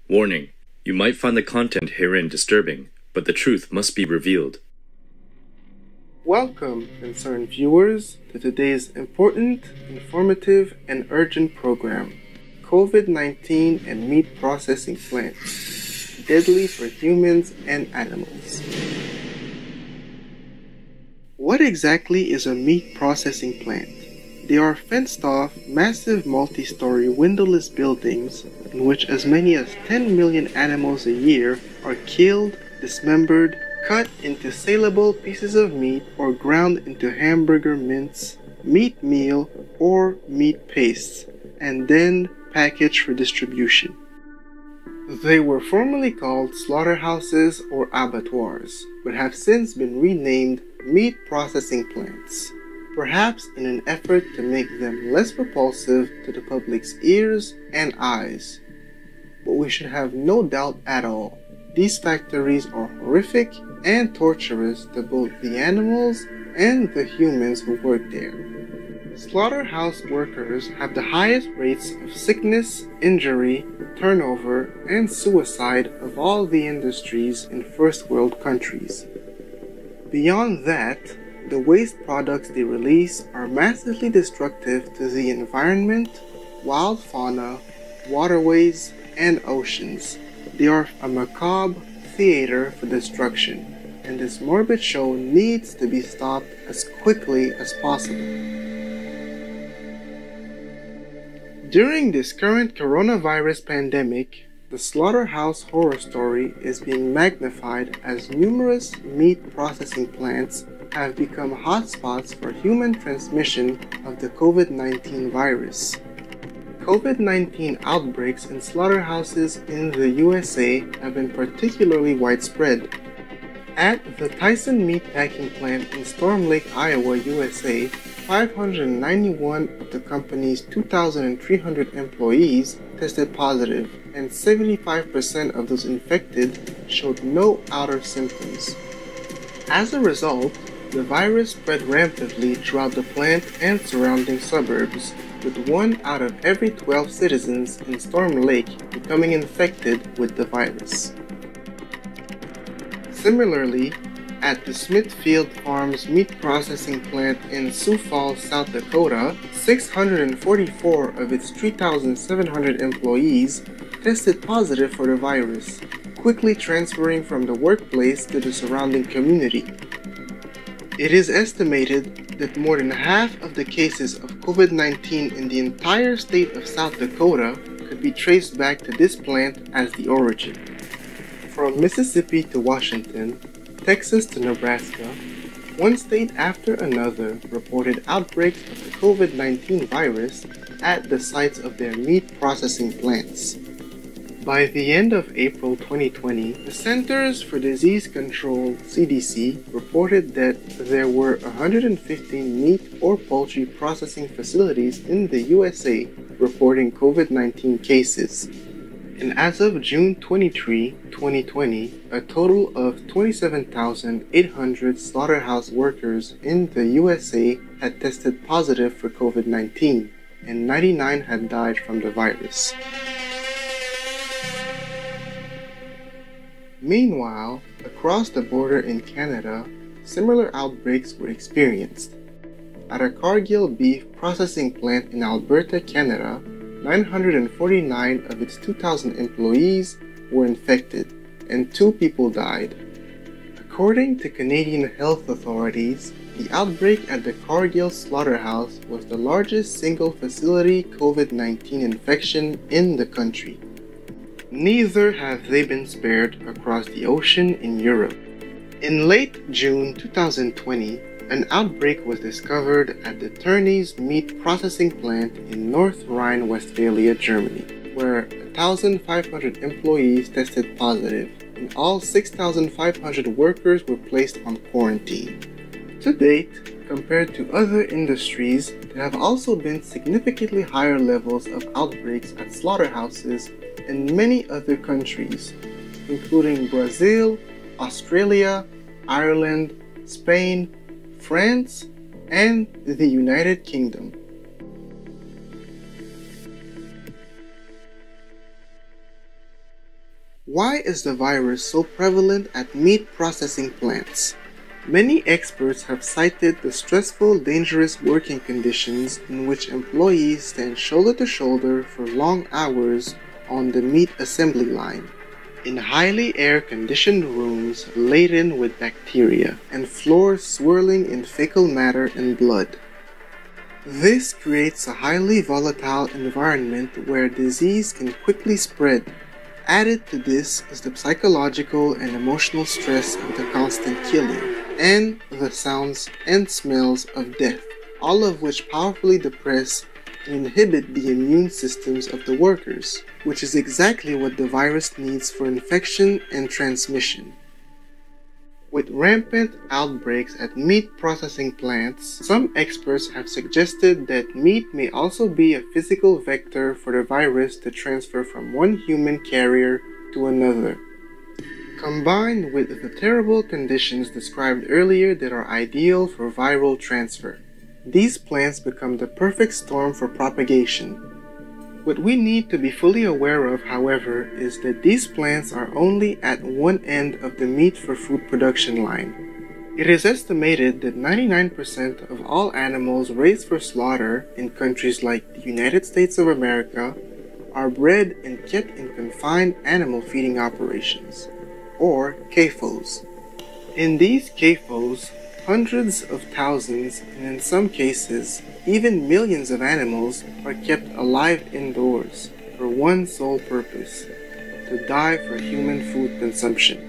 Warning: you might find the content herein disturbing, but the truth must be revealed. Welcome, concerned viewers, to today's important, informative, and urgent program, COVID-19 and Meat Processing Plants, Deadly for Humans and Animals. What exactly is a meat processing plant? They are fenced-off, massive multi-story windowless buildings in which as many as 10 million animals a year are killed, dismembered, cut into saleable pieces of meat or ground into hamburger mince, meat meal, or meat pastes, and then packaged for distribution. They were formerly called slaughterhouses or abattoirs, but have since been renamed meat processing plants, perhaps in an effort to make them less repulsive to the public's ears and eyes. But we should have no doubt at all, these factories are horrific and torturous to both the animals and the humans who work there. Slaughterhouse workers have the highest rates of sickness, injury, turnover, and suicide of all the industries in first world countries. Beyond that, the waste products they release are massively destructive to the environment, wild fauna, waterways, and oceans. They are a macabre theater for destruction, and this morbid show needs to be stopped as quickly as possible. During this current coronavirus pandemic, the slaughterhouse horror story is being magnified as numerous meat processing plants have become hotspots for human transmission of the COVID-19 virus. COVID-19 outbreaks in slaughterhouses in the USA have been particularly widespread. At the Tyson Meat Packing Plant in Storm Lake, Iowa, USA, 591 of the company's 2,300 employees tested positive, and 75% of those infected showed no outer symptoms. As a result, the virus spread rampantly throughout the plant and surrounding suburbs, with 1 out of every 12 citizens in Storm Lake becoming infected with the virus. Similarly, at the Smithfield Farms meat processing plant in Sioux Falls, South Dakota, 644 of its 3,700 employees tested positive for the virus, quickly transferring from the workplace to the surrounding community. It is estimated that more than half of the cases of COVID-19 in the entire state of South Dakota could be traced back to this plant as the origin. From Mississippi to Washington, Texas to Nebraska, one state after another reported outbreaks of the COVID-19 virus at the sites of their meat processing plants. By the end of April 2020, the Centers for Disease Control (CDC) reported that there were 115 meat or poultry processing facilities in the USA reporting COVID-19 cases. And as of June 23, 2020, a total of 27,800 slaughterhouse workers in the USA had tested positive for COVID-19, and 99 had died from the virus. Meanwhile, across the border in Canada, similar outbreaks were experienced. At a Cargill beef processing plant in Alberta, Canada, 949 of its 2,000 employees were infected, and 2 people died. According to Canadian health authorities, the outbreak at the Cargill slaughterhouse was the largest single facility COVID-19 infection in the country. Neither have they been spared across the ocean in Europe. In late June 2020, an outbreak was discovered at the Tönnies meat processing plant in North Rhine-Westphalia, Germany, where 1,500 employees tested positive, and all 6,500 workers were placed on quarantine. To date, compared to other industries, there have also been significantly higher levels of outbreaks at slaughterhouses in many other countries, including Brazil, Australia, Ireland, Spain, France, and the United Kingdom. Why is the virus so prevalent at meat processing plants? Many experts have cited the stressful, dangerous working conditions in which employees stand shoulder to shoulder for long hours on the meat assembly line, in highly air-conditioned rooms laden with bacteria, and floors swirling in fecal matter and blood. This creates a highly volatile environment where disease can quickly spread. Added to this is the psychological and emotional stress of the constant killing, and the sounds and smells of death, all of which powerfully depress and inhibit the immune systems of the workers, which is exactly what the virus needs for infection and transmission. With rampant outbreaks at meat processing plants, some experts have suggested that meat may also be a physical vector for the virus to transfer from one human carrier to another. Combined with the terrible conditions described earlier that are ideal for viral transfer, these plants become the perfect storm for propagation. What we need to be fully aware of, however, is that these plants are only at one end of the meat for food production line. It is estimated that 99% of all animals raised for slaughter in countries like the United States of America are bred and kept in confined animal feeding operations, or CAFOs. In these CAFOs, hundreds of thousands, and in some cases, even millions of animals are kept alive indoors for one sole purpose: to die for human food consumption.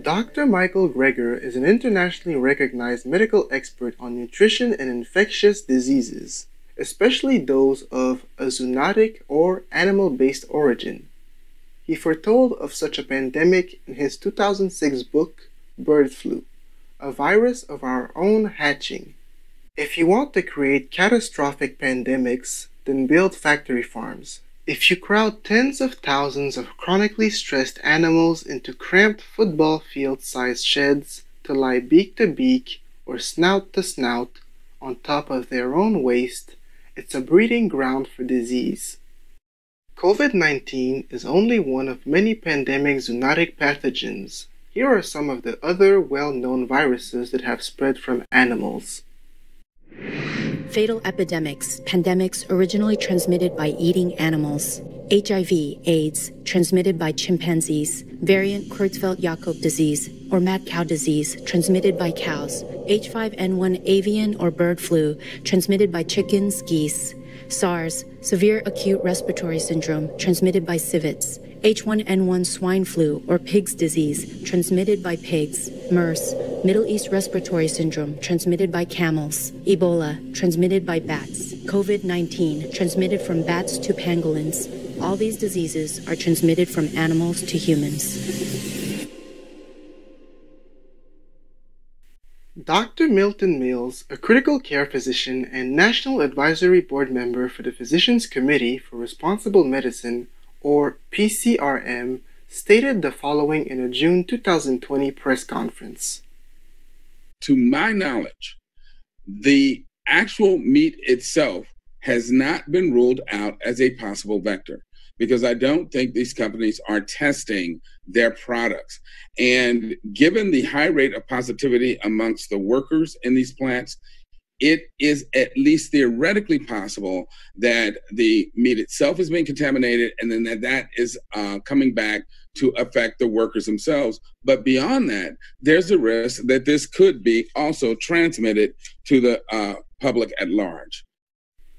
Dr. Michael Greger is an internationally recognized medical expert on nutrition and infectious diseases, especially those of a zoonotic or animal-based origin. He foretold of such a pandemic in his 2006 book, Bird Flu, a virus of our own hatching. If you want to create catastrophic pandemics, then build factory farms. If you crowd tens of thousands of chronically stressed animals into cramped football field-sized sheds to lie beak to beak or snout to snout on top of their own waste, it's a breeding ground for disease. COVID-19 is only one of many pandemic zoonotic pathogens. Here are some of the other well-known viruses that have spread from animals. Fatal epidemics, pandemics originally transmitted by eating animals. HIV, AIDS, transmitted by chimpanzees. Variant Creutzfeldt-Jakob disease, or mad cow disease, transmitted by cows. H5N1 avian or bird flu, transmitted by chickens, geese. SARS, severe acute respiratory syndrome, transmitted by civets. H1N1 swine flu or pig's disease, transmitted by pigs. MERS, Middle East respiratory syndrome, transmitted by camels. Ebola, transmitted by bats. COVID-19, transmitted from bats to pangolins. All these diseases are transmitted from animals to humans. Dr. Milton Mills, a critical care physician and National Advisory Board member for the Physicians Committee for Responsible Medicine, or PCRM, stated the following in a June 2020 press conference. To my knowledge, the actual meat itself has not been ruled out as a possible vector, because I don't think these companies are testing their products. And given the high rate of positivity amongst the workers in these plants, it is at least theoretically possible that the meat itself is being contaminated, and then that is coming back to affect the workers themselves. But beyond that, there's a risk that this could be also transmitted to the public at large.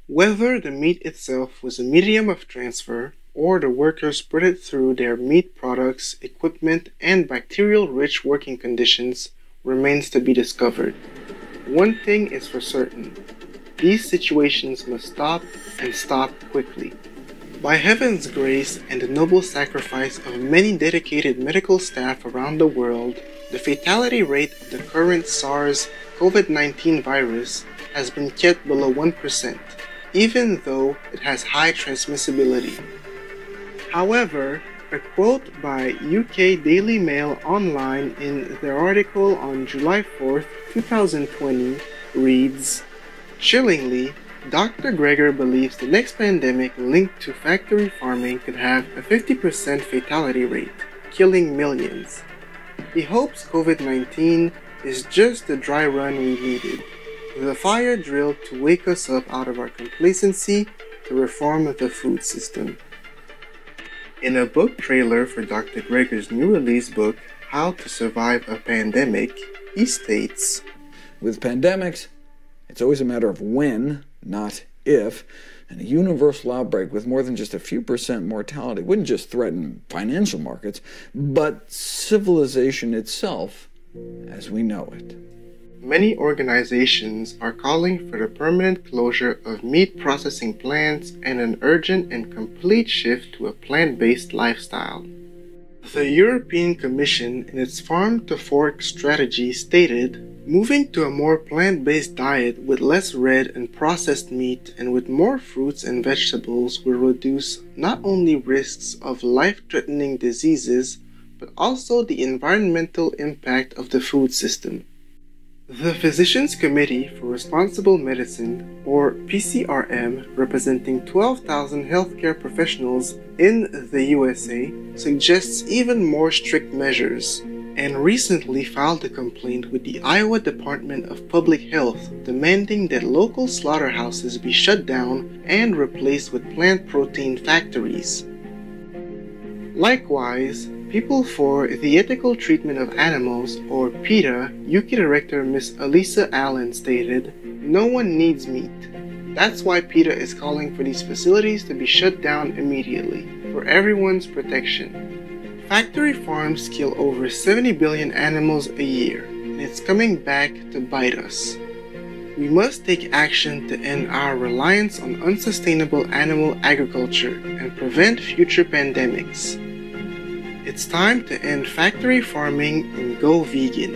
Whether the meat itself was a medium of transfer, or the workers spread it through their meat products, equipment, and bacterial-rich working conditions, remains to be discovered. One thing is for certain: these situations must stop, and stop quickly. By heaven's grace and the noble sacrifice of many dedicated medical staff around the world, the fatality rate of the current SARS-CoV-19 virus has been kept below 1%, even though it has high transmissibility. However, a quote by UK Daily Mail Online in their article on July 4, 2020 reads, "Chillingly, Dr. Greger believes the next pandemic linked to factory farming could have a 50% fatality rate, killing millions. He hopes COVID-19 is just the dry run we needed, with a fire drill to wake us up out of our complacency to reform the food system. In a book trailer for Dr. Greger's new release book, How to Survive a Pandemic, he states, "With pandemics, it's always a matter of when, not if, and a universal outbreak with more than just a few percent mortality wouldn't just threaten financial markets, but civilization itself as we know it." Many organizations are calling for the permanent closure of meat processing plants and an urgent and complete shift to a plant-based lifestyle. The European Commission, in its Farm to Fork strategy, stated, "Moving to a more plant-based diet with less red and processed meat and with more fruits and vegetables will reduce not only risks of life-threatening diseases, but also the environmental impact of the food system." The Physicians Committee for Responsible Medicine, or PCRM, representing 12,000 healthcare professionals in the USA, suggests even more strict measures, and recently filed a complaint with the Iowa Department of Public Health demanding that local slaughterhouses be shut down and replaced with plant protein factories. Likewise, People for the Ethical Treatment of Animals, or PETA, UK Director Ms. Elisa Allen stated, "No one needs meat. That's why PETA is calling for these facilities to be shut down immediately, for everyone's protection. Factory farms kill over 70 billion animals a year, and it's coming back to bite us. We must take action to end our reliance on unsustainable animal agriculture and prevent future pandemics. It's time to end factory farming and go vegan."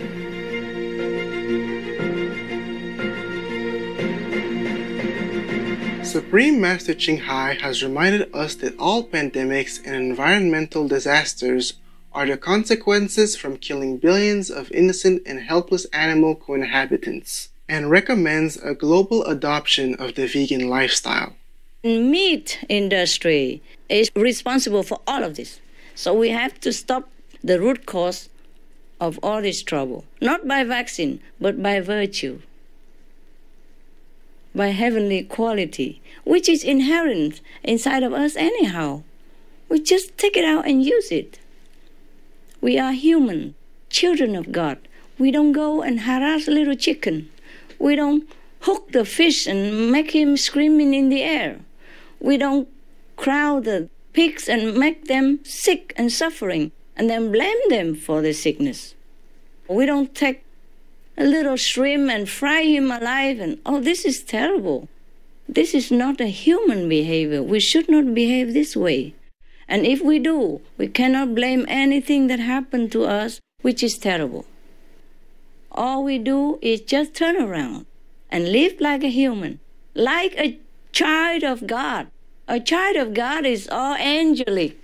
Supreme Master Ching Hai has reminded us that all pandemics and environmental disasters are the consequences from killing billions of innocent and helpless animal co-inhabitants, and recommends a global adoption of the vegan lifestyle. Meat industry is responsible for all of this. So we have to stop the root cause of all this trouble, not by vaccine, but by virtue, by heavenly quality, which is inherent inside of us anyhow. We just take it out and use it. We are human, children of God. We don't go and harass a little chicken. We don't hook the fish and make him screaming in the air. We don't crowd the pigs and make them sick and suffering and then blame them for the sickness. We don't take a little shrimp and fry him alive and, oh, this is terrible. This is not a human behavior. We should not behave this way. And if we do, we cannot blame anything that happened to us, which is terrible. All we do is just turn around and live like a human, like a child of God. A child of God is all angelic,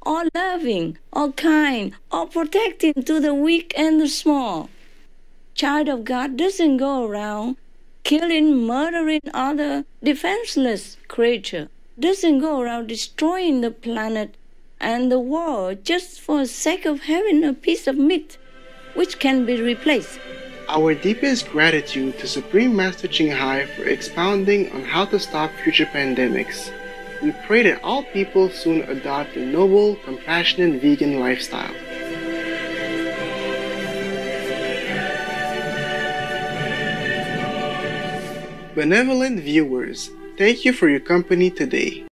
all loving, all kind, all protecting to the weak and the small. Child of God doesn't go around killing, murdering other defenseless creatures. Doesn't go around destroying the planet and the world just for the sake of having a piece of meat, which can be replaced. Our deepest gratitude to Supreme Master Ching Hai for expounding on how to stop future pandemics. We pray that all people soon adopt a noble, compassionate vegan lifestyle. Benevolent viewers, thank you for your company today.